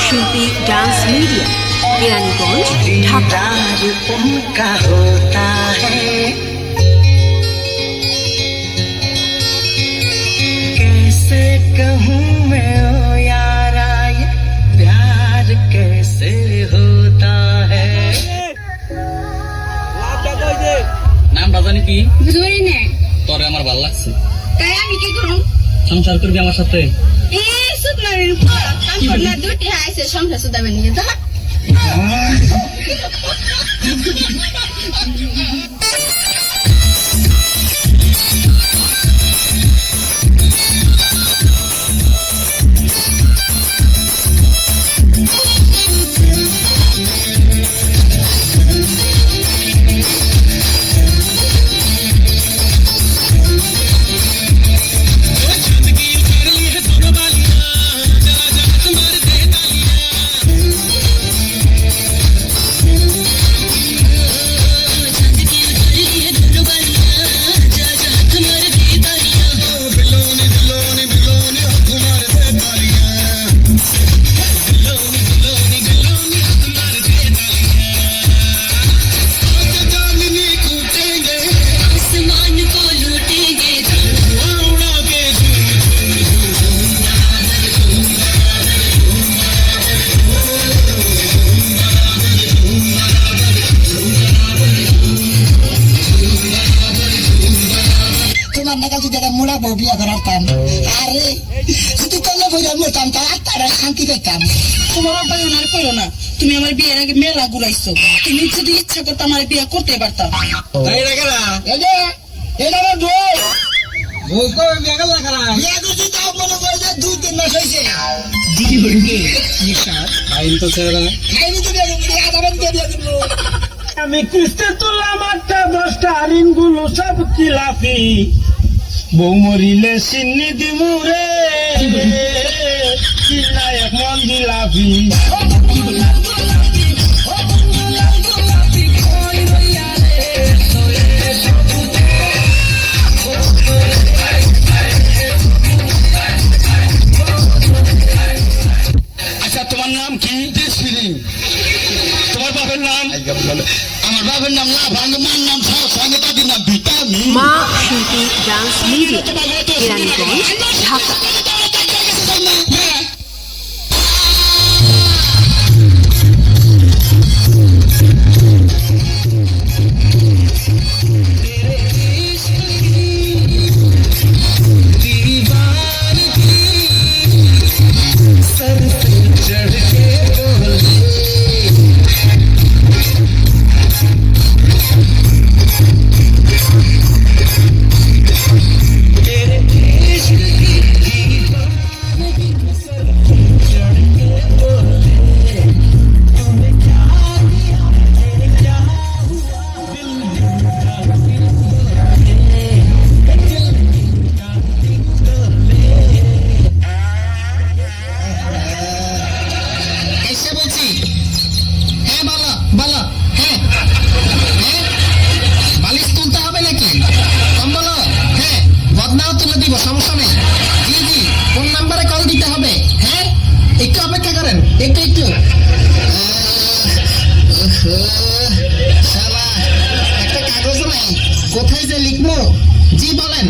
শিল্পী dance media, Keraniganj, Dhaka. उनका होता है कैसे कहूँ मैं ओ यारा ये प्यार कैसे होता है। নামটা জানি কি বুঝবই না তোরে আমার ভালো লাগছে। তাই আমি কি করব? সংসার করবি আমার সাথে? এই সুতনারের উপর কাপড় না দুটি হাইছে সংসার সুদাবেন নিয়ে যা। মোড়া বউ বিয়া করাতাম আরে শুধু কলে বইয়া মরতাম তা তারা শান্তি পেতাম। তোমার আব্বাই ওনার করো না, তুমি আমার বিয়ের আগে মেলা ঘুরাইছো, তুমি যদি ইচ্ছা করতো আমার বিয়ে করতে পারতাম। তাই না কেনা এটা আমার বউ বউ কই বিয়া করলা কেনা? বিয়ে করছি তাও মনে করে যে 2-3 মাস হয়েছে। দিদি হইবে আইন তো ছেড়ে না। খাইনি তো বিয়ে করবি আদাবাদ দিয়ে বিয়ে করবো। আমি কিস্তে তুললাম 8টা-10টা ঋণগুলো সব কিলাফি, বউ মরিলে সিন্নি দিমুরে চিল্লায় মন দিলাফি। আচ্ছা তোমার নাম কি? তোমার বাবার নাম? আমার বাবার নাম না ভাঙ্গমার নাম সঙ্গতাদির নাম ভিটামিন। মা শিল্পী ডান্স মিডিয়া, কেরানীগঞ্জ, ঢাকা। সমস্যা নেই, জি জি কোন নাম্বারে কল দিতে হবে? হ্যাঁ একটু অপেক্ষা করেন, একটু একটা কাগজ নাই, কোথায় যে লিখবো? জি বলেন।